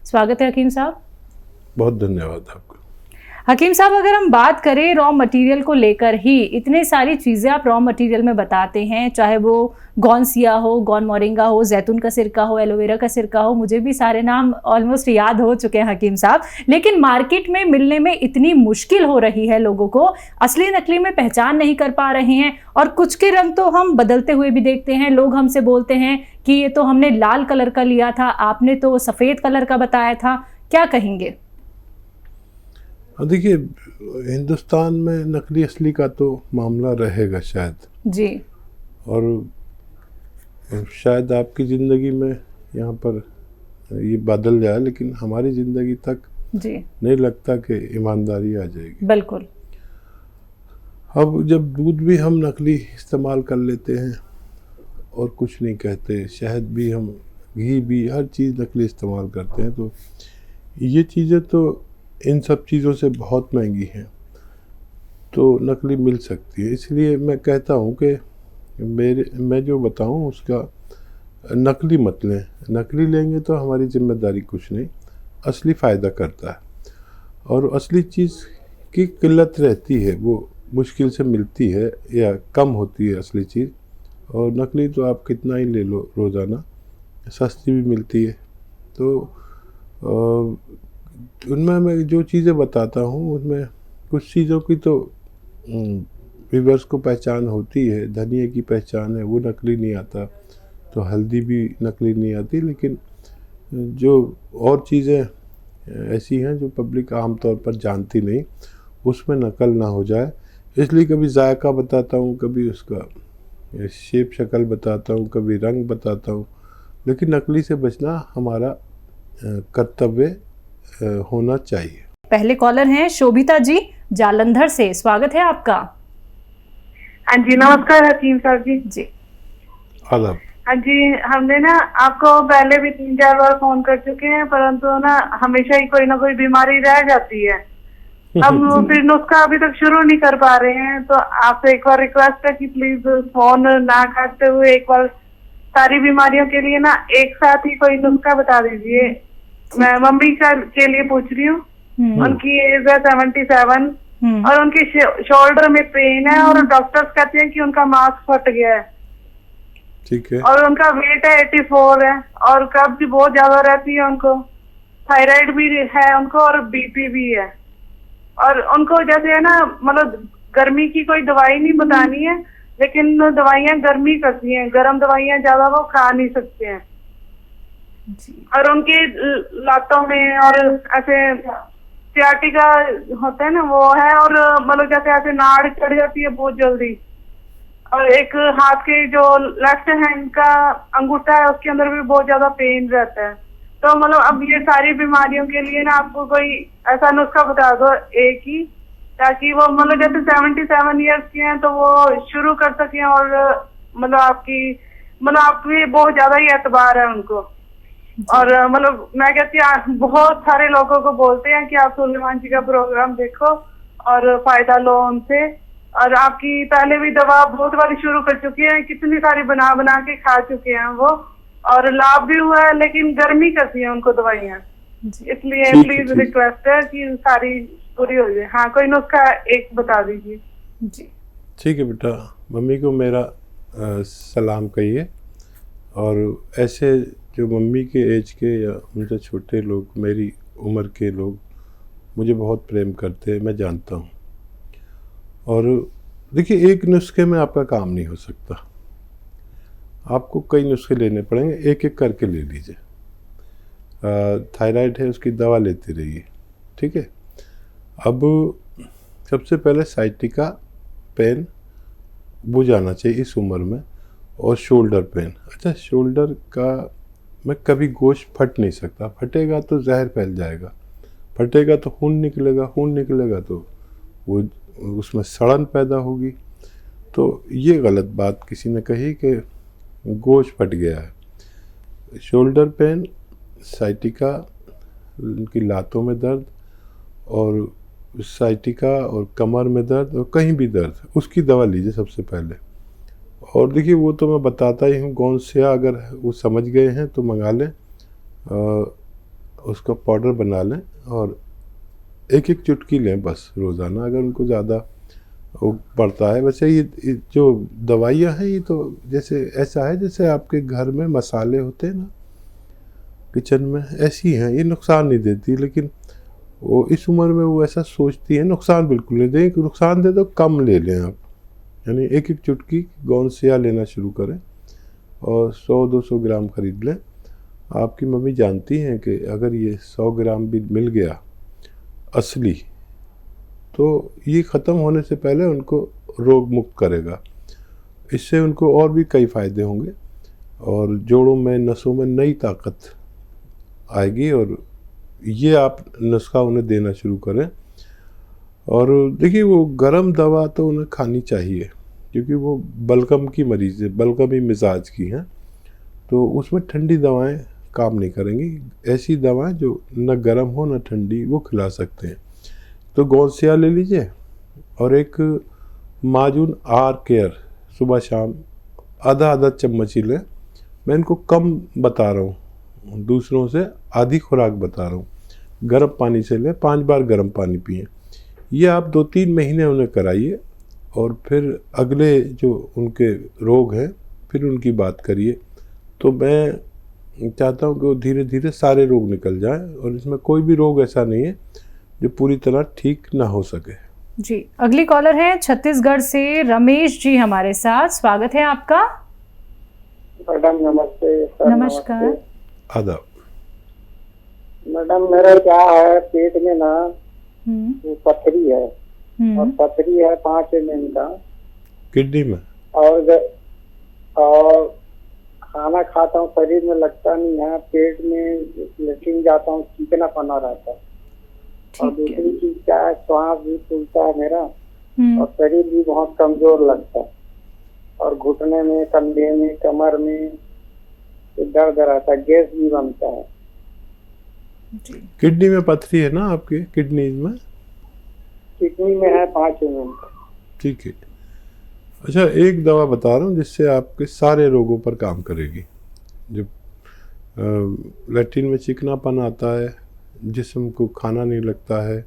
स्वागत है हकीम साहब। बहुत धन्यवाद आपका। हकीम साहब, अगर हम बात करें रॉ मटेरियल को लेकर ही, इतने सारी चीज़ें आप रॉ मटेरियल में बताते हैं, चाहे वो गॉनसिया हो, गॉन मोरिंगा हो, जैतून का सिरका हो, एलोवेरा का सिरका हो, मुझे भी सारे नाम ऑलमोस्ट याद हो चुके हैं हकीम साहब, लेकिन मार्केट में मिलने में इतनी मुश्किल हो रही है, लोगों को असली नकली में पहचान नहीं कर पा रहे हैं। और कुछ के रंग तो हम बदलते हुए भी देखते हैं। लोग हमसे बोलते हैं कि ये तो हमने लाल कलर का लिया था, आपने तो सफ़ेद कलर का बताया था, क्या कहेंगे? देखिए, हिंदुस्तान में नकली असली का तो मामला रहेगा शायद जी, और शायद आपकी ज़िंदगी में यहाँ पर ये बदल जाए, लेकिन हमारी ज़िंदगी तक जी, नहीं लगता कि ईमानदारी आ जाएगी। बिल्कुल। अब जब दूध भी हम नकली इस्तेमाल कर लेते हैं और कुछ नहीं कहते, शहद भी हम, घी भी, हर चीज़ नकली इस्तेमाल करते हैं, तो ये चीज़ें तो इन सब चीज़ों से बहुत महंगी हैं, तो नकली मिल सकती है। इसलिए मैं कहता हूँ कि मैं जो बताऊँ उसका नकली मत लें। नकली लेंगे तो हमारी जिम्मेदारी कुछ नहीं, असली फ़ायदा करता है और असली चीज़ की किल्लत रहती है, वो मुश्किल से मिलती है या कम होती है असली चीज़, और नकली तो आप कितना ही ले लो रोज़ाना, सस्ती भी मिलती है। तो उनमें मैं जो चीज़ें बताता हूँ उनमें कुछ चीज़ों की तो व्यूअर्स को पहचान होती है। धनिया की पहचान है, वो नकली नहीं आता, तो हल्दी भी नकली नहीं आती, लेकिन जो और चीज़ें ऐसी हैं जो पब्लिक आम तौर पर जानती नहीं, उसमें नकल ना हो जाए, इसलिए कभी जायका बताता हूँ, कभी उसका शेप शक्ल बताता हूँ, कभी रंग बताता हूँ, लेकिन नकली से बचना हमारा कर्तव्य होना चाहिए। पहले कॉलर हैं शोभिता जी जालंधर से, स्वागत है आपका। हाँ जी, नमस्कार हकीम साहब जी। जी, आदाब। हाँ जी, हमने ना आपको पहले भी 3-4 बार फोन कर चुके हैं, परंतु ना हमेशा ही कोई ना कोई बीमारी रह जाती है। हम फिर नुस्खा अभी तक शुरू नहीं कर पा रहे हैं, तो आपसे एक बार रिक्वेस्ट है कि प्लीज फोन ना काटते हुए एक बार सारी बीमारियों के लिए ना एक साथ ही कोई नुस्खा बता दीजिए। मैं मम्मी के लिए पूछ रही हूँ, उनकी एज है 77 और उनके शोल्डर में पेन है और डॉक्टर्स कहते हैं कि उनका मांस फट गया है। ठीक है। और उनका वेट है 84 है और कब्ज भी बहुत ज्यादा रहती है उनको, थायराइड भी है उनको और बीपी भी है। और उनको जैसे है ना, मतलब गर्मी की कोई दवाई नहीं बतानी है, लेकिन दवाइयाँ गर्मी करती हैं, गर्म दवाइयाँ ज्यादा वो खा नहीं सकते हैं। और उनके लातों में और ऐसे सियाटिका होता है ना, वो है, और मतलब जैसे ऐसे नाड़ चढ़ जाती है बहुत जल्दी, और एक हाथ के जो लेफ्ट हैंड का अंगूठा है उसके अंदर भी बहुत ज्यादा पेन रहता है। तो मतलब अब ये सारी बीमारियों के लिए ना आपको कोई ऐसा नुस्खा बता दो एक ही, ताकि वो मतलब जैसे 77 ईयर्स के हैं तो वो शुरू कर सकें, और मतलब आप भी बहुत ज्यादा ही एतबार है उनको। और मतलब मैं कहती हूँ बहुत सारे लोगों को बोलते हैं कि आप सुलेमान जी का प्रोग्राम देखो और फायदा लो उनसे, और आपकी पहले भी दवा बहुत बार शुरू कर चुकी है, कितनी सारी बना बना के खा चुके हैं वो, और लाभ भी हुआ है, लेकिन गर्मी करती है उनको दवाइयाँ, इसलिए प्लीज रिक्वेस्ट है कि सारी पूरी हो जाए। हाँ, कोई नुस्खा एक बता दीजिए जी। ठीक है बेटा, मम्मी को मेरा सलाम कहिए, और ऐसे जो मम्मी के एज के या उनसे छोटे लोग, मेरी उम्र के लोग मुझे बहुत प्रेम करते हैं, मैं जानता हूँ। और देखिए, एक नुस्खे में आपका काम नहीं हो सकता, आपको कई नुस्खे लेने पड़ेंगे, एक एक करके ले लीजिए। थायराइड है, उसकी दवा लेते रहिए, ठीक है। अब सबसे पहले साइटिका पेन बुझाना चाहिए इस उम्र में, और शोल्डर पेन। अच्छा, शोल्डर का में कभी गोश्त फट नहीं सकता, फटेगा तो जहर फैल जाएगा, फटेगा तो खून निकलेगा, खून निकलेगा तो वो उसमें सड़न पैदा होगी। तो ये गलत बात किसी ने कही कि गोश्त फट गया है। शोल्डर पेन, साइटिका, उनकी लातों में दर्द, और साइटिका और कमर में दर्द और कहीं भी दर्द, उसकी दवा लीजिए सबसे पहले। और देखिए, वो तो मैं बताता ही हूँ, गॉनसिया अगर वो समझ गए हैं तो मंगा लें, उसका पाउडर बना लें और एक एक चुटकी लें बस रोज़ाना, अगर उनको ज़्यादा वो पड़ता है। वैसे ये जो दवाइयाँ हैं ये तो जैसे ऐसा है जैसे आपके घर में मसाले होते हैं ना किचन में, ऐसी हैं, ये नुकसान नहीं देती, लेकिन वो इस उम्र में वो ऐसा सोचती है नुकसान बिल्कुल नहीं दें, नुकसान दे तो कम ले लें आप, यानी एक एक चुटकी गौनसिया लेना शुरू करें और 100-200 ग्राम खरीद लें। आपकी मम्मी जानती हैं कि अगर ये 100 ग्राम भी मिल गया असली तो ये ख़त्म होने से पहले उनको रोग मुक्त करेगा। इससे उनको और भी कई फ़ायदे होंगे और जोड़ों में नसों में नई ताकत आएगी, और ये आप नुस्खा उन्हें देना शुरू करें। और देखिए वो गरम दवा तो उन्हें खानी चाहिए क्योंकि वो बलगम की मरीज़ है, बलगमी मिजाज की हैं, तो उसमें ठंडी दवाएं काम नहीं करेंगी। ऐसी दवाएं जो न गर्म हो न ठंडी वो खिला सकते हैं। तो गौनसिया ले लीजिए और एक माजून आर केयर सुबह शाम आधा चम्मच ही लें। मैं इनको कम बता रहा हूँ, दूसरों से आधी खुराक बता रहा हूँ। गर्म पानी से लें, 5 बार गर्म पानी पिएं। ये आप 2-3 महीने उन्हें कराइए और फिर अगले जो उनके रोग हैं फिर उनकी बात करिए। तो मैं चाहता हूँ कि वो धीरे धीरे सारे रोग निकल जाएं और इसमें कोई भी रोग ऐसा नहीं है जो पूरी तरह ठीक ना हो सके। जी, अगली कॉलर है छत्तीसगढ़ से रमेश जी हमारे साथ, स्वागत है आपका। मैडम नमस्ते। नमस्कार। आदाब। मैडम मेरा क्या है, पेट में ना वो पथरी है और पथरी है 5 mm का किडनी में, और खाना खाता हूँ शरीर में लगता नहीं है, पेट में लेटरिन जाता हूँ चिकना पना रहता है। और दूसरी चीज क्या है, श्वास भी फूलता है मेरा और शरीर भी बहुत कमजोर लगता है और घुटने में, कंधे में, कमर में दर्द रहता है, गैस भी बनता है। किडनी में पथरी है ना आपके, किडनी में? किडनी में है 5 mm। ठीक है। अच्छा, एक दवा बता रहा हूँ जिससे आपके सारे रोगों पर काम करेगी। जब लैट्रिन में चिकनापन आता है, जिस्म को खाना नहीं लगता है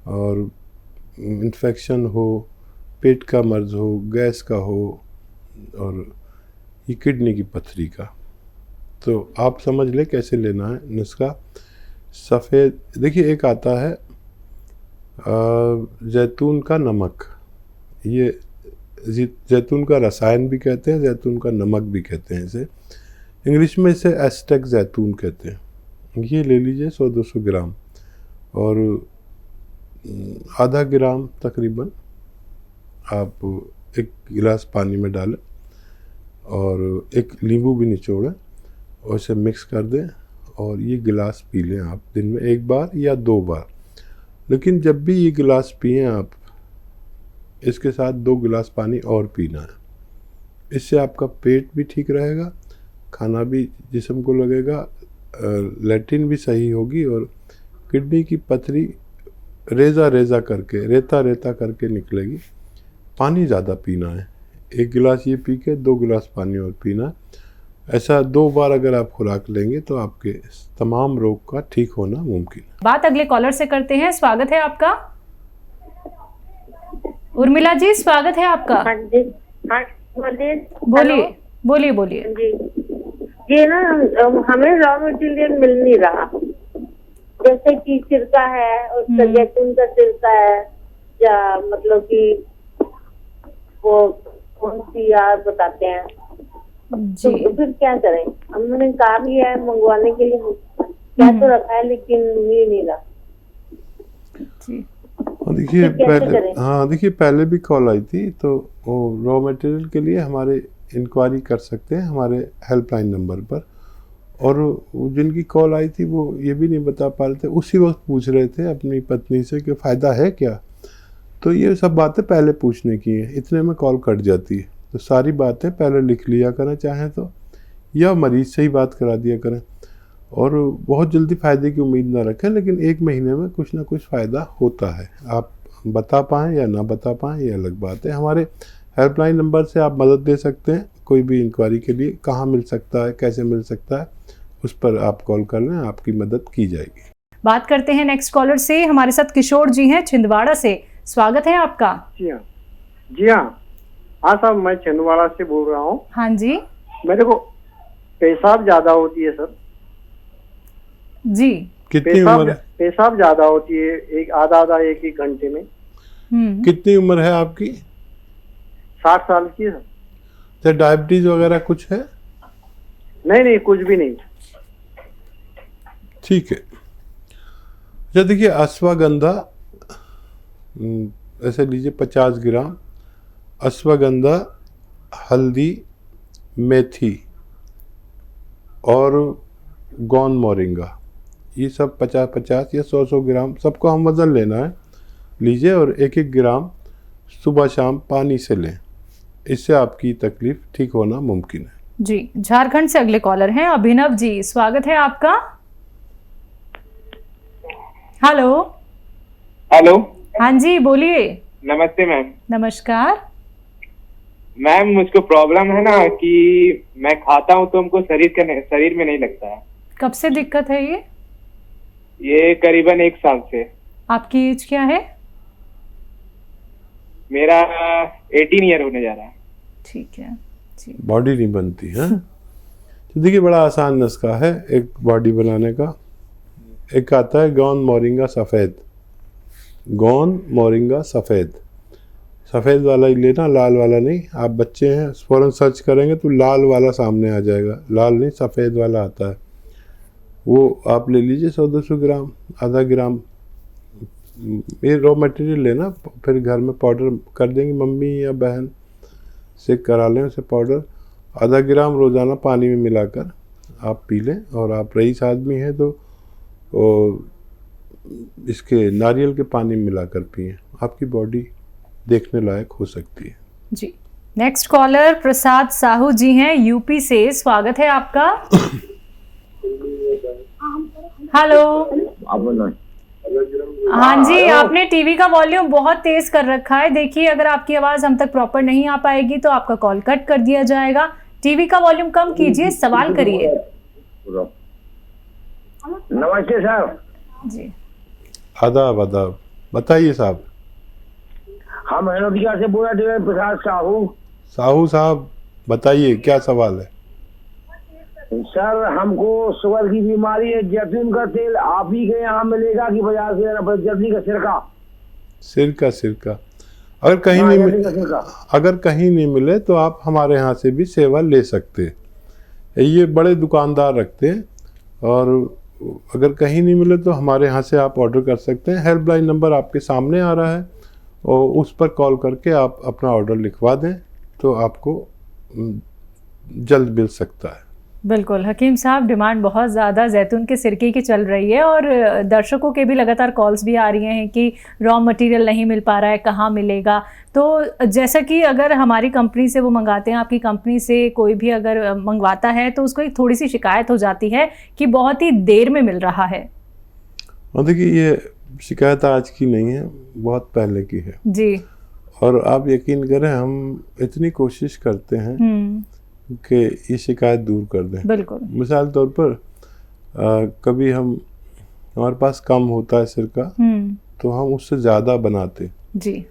और इन्फेक्शन हो, पेट का मर्ज हो, गैस का हो और ये किडनी की पथरी का, तो आप समझ लें कैसे लेना है नुस्खा। सफ़ेद देखिए एक आता है जैतून का नमक, ये जैतून का रसायन भी कहते हैं, जैतून का नमक भी कहते हैं इसे, इंग्लिश में इसे एस्टेक जैतून कहते हैं। ये ले लीजिए 100-200 ग्राम और आधा ग्राम तकरीबन आप एक गिलास पानी में डालें और एक नींबू भी निचोड़ें और इसे मिक्स कर दें और ये गिलास पी लें आप दिन में 1 बार या 2 बार। लेकिन जब भी ये गिलास पिएं आप, इसके साथ 2 गिलास पानी और पीना है। इससे आपका पेट भी ठीक रहेगा, खाना भी जिस्म को लगेगा, लैट्रिन भी सही होगी और किडनी की पथरी रेजा करके, रेता करके निकलेगी। पानी ज़्यादा पीना है, 1 गिलास ये पी के 2 गिलास पानी और पीना। ऐसा 2 बार अगर आप खुराक लेंगे तो आपके तमाम रोग का ठीक होना मुमकिन है। बात अगले कॉलर से करते हैं, स्वागत है आपका। उर्मिला जी, स्वागत है आपका। हाँ जी, हाँ बोलिए। जी ये ना हमें रॉ मटेरियल मिल नहीं रहा, जैसे कि सिरका है, उसका जैतून का सिरका है, या मतलब कि वो कौन सी यार बताते हैं जी। तो फिर क्या करें, हमने कहा भी है मंगवाने के लिए, क्या तो रखा है लेकिन मिल नहीं रहा जी। देखिए पहले भी कॉल आई थी, तो वो रॉ मटेरियल के लिए हमारे इंक्वायरी कर सकते हैं हमारे हेल्पलाइन नंबर पर। और जिनकी कॉल आई थी वो ये भी नहीं बता पा रहे थे, उसी वक्त पूछ रहे थे अपनी पत्नी से कि फ़ायदा है क्या। तो ये सब बातें पहले पूछने की हैं, इतने में कॉल कट जाती है। तो सारी बातें पहले लिख लिया करें चाहें तो, या मरीज़ से ही बात करा दिया करें। और बहुत जल्दी फ़ायदे की उम्मीद ना रखें, लेकिन 1 महीने में कुछ ना कुछ फ़ायदा होता है। आप बता पाएँ या ना बता पाएँ ये अलग बात है। हमारे हेल्पलाइन नंबर से आप मदद दे सकते हैं कोई भी इंक्वायरी के लिए, कहाँ मिल सकता है, कैसे मिल सकता है, उस पर आप कॉल कर लें, आपकी मदद की जाएगी। बात करते हैं नेक्स्ट कॉलर से। हमारे साथ किशोर जी हैं छिंदवाड़ा से। स्वागत है आपका। जी हाँ, जी हाँ, हाँ साहब, मैं छिंदवाड़ा से बोल रहा हूँ। हाँ जी, मेरे को पेशाब ज्यादा होती है सर। जी, कितनी उम्र है? पेशाब ज्यादा होती है, एक आधा एक एक घंटे में। कितनी उम्र है आपकी? 60 साल की है सर। तो डायबिटीज वगैरह कुछ है? नहीं, कुछ भी नहीं। ठीक है। अच्छा देखिए, अश्वगंधा ऐसे लीजिए 50 ग्राम, अश्वगंधा, हल्दी, मेथी और गौन मोरिंगा, ये सब 50-50 या 100-100 ग्राम सबको हम वज़न लेना है, लीजिए और 1-1 ग्राम सुबह शाम पानी से लें। इससे आपकी तकलीफ ठीक होना मुमकिन है। जी, झारखंड से अगले कॉलर हैं अभिनव जी। स्वागत है आपका। हेलो। हेलो। हाँ जी, बोलिए। नमस्ते मैम। नमस्कार मैम, मुझको प्रॉब्लम है ना कि मैं खाता हूँ तो हमको शरीर में नहीं लगता है। कब से दिक्कत है ये करीबन 1 साल से। आपकी एज क्या है? मेरा 18 ईयर होने जा रहा है। ठीक है जी। बॉडी नहीं बनती है। तो देखिए, बड़ा आसान नुस्खा है एक बॉडी बनाने का। एक आता है गौन मोरिंगा सफ़ेद, गौन मोरिंगा सफ़ेद, सफ़ेद वाला ही लेना, लाल वाला नहीं। आप बच्चे हैं, फ़ौरन सर्च करेंगे तो लाल वाला सामने आ जाएगा, लाल नहीं सफ़ेद वाला आता है, वो आप ले लीजिए 100-200 ग्राम, आधा ग्राम। ये रॉ मटेरियल लेना, फिर घर में पाउडर कर देंगे, मम्मी या बहन से करा लें उसे पाउडर। आधा ग्राम रोज़ाना पानी में मिलाकर आप पी लें। और आप रईस आदमी हैं तो इसके नारियल के पानी में मिलाकर पिएं, आपकी बॉडी देखने लायक हो सकती है। जी। नेक्स्ट कॉलर प्रसाद साहू जी हैं यूपी से। स्वागत है आपका। हेलो। हाँ जी, आपने टीवी का वॉल्यूम बहुत तेज कर रखा है। देखिए, अगर आपकी आवाज हम तक प्रॉपर नहीं आ पाएगी तो आपका कॉल कट कर दिया जाएगा। टीवी का वॉल्यूम कम कीजिए, सवाल करिए। नमस्ते सर। जी, आदाब आदाब, बताइए साहब। हम अयोध्या से बोल रहे हैं, प्रसाद साहू। साहू साहब बताइए, क्या सवाल है? सर, हमको शुगर की बीमारी है। जैतून का तेल आप ही के यहाँ मिलेगा कि बाजार से लेना पड़ेगा? जैतून का सिरका अगर कहीं नहीं अगर कहीं नहीं मिले तो आप हमारे यहाँ से भी सेवा ले सकते हैं। ये बड़े दुकानदार रखते हैं, और अगर कहीं नहीं मिले तो हमारे यहाँ से आप ऑर्डर कर सकते हैं। हेल्पलाइन नंबर आपके सामने आ रहा है, और उस पर कॉल करके आप अपना ऑर्डर लिखवा दें तो आपको जल्द मिल सकता है। बिल्कुल हकीम साहब, डिमांड बहुत ज़्यादा जैतून के सिरके की चल रही है, और दर्शकों के भी लगातार कॉल्स भी आ रही हैं कि रॉ मटेरियल नहीं मिल पा रहा है, कहाँ मिलेगा। तो जैसा कि अगर हमारी कंपनी से वो मंगाते हैं, आपकी कंपनी से कोई भी अगर मंगवाता है तो उसको एक थोड़ी सी शिकायत हो जाती है कि बहुत ही देर में मिल रहा है। और देखिए, ये शिकायत आज की नहीं है, बहुत पहले की है जी। और आप यकीन करें, हम इतनी कोशिश करते हैं कि ये शिकायत दूर कर दें। बिल्कुल। मिसाल तौर पर कभी हमारे पास कम होता है सिरका, तो हम उससे ज़्यादा बनाते जी,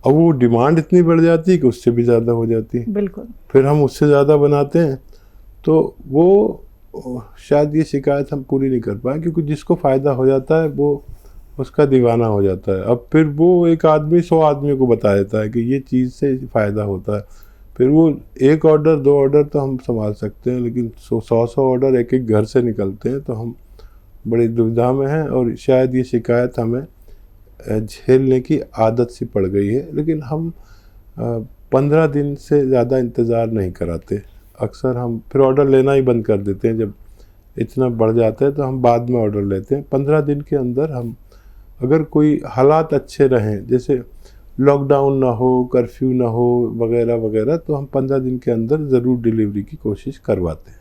और वो डिमांड इतनी बढ़ जाती है कि उससे भी ज़्यादा हो जाती है। बिल्कुल। फिर हम उससे ज़्यादा बनाते हैं तो वो शायद ये शिकायत हम पूरी नहीं कर पाए, क्योंकि जिसको फ़ायदा हो जाता है वो उसका दीवाना हो जाता है। अब फिर वो एक आदमी 100 आदमी को बता देता है कि ये चीज़ से फ़ायदा होता है। फिर वो एक ऑर्डर 2 ऑर्डर तो हम संभाल सकते हैं, लेकिन 100 ऑर्डर एक एक घर से निकलते हैं तो हम बड़ी दुविधा में हैं, और शायद ये शिकायत हमें झेलने की आदत सी पड़ गई है। लेकिन हम 15 दिन से ज़्यादा इंतज़ार नहीं कराते। अक्सर हम फिर ऑर्डर लेना ही बंद कर देते हैं। जब इतना बढ़ जाता है तो हम बाद में ऑर्डर लेते हैं। 15 दिन के अंदर हम, अगर कोई हालात अच्छे रहें, जैसे लॉकडाउन ना हो, कर्फ्यू ना हो वगैरह वगैरह, तो हम 15 दिन के अंदर ज़रूर डिलीवरी की कोशिश करवाते हैं।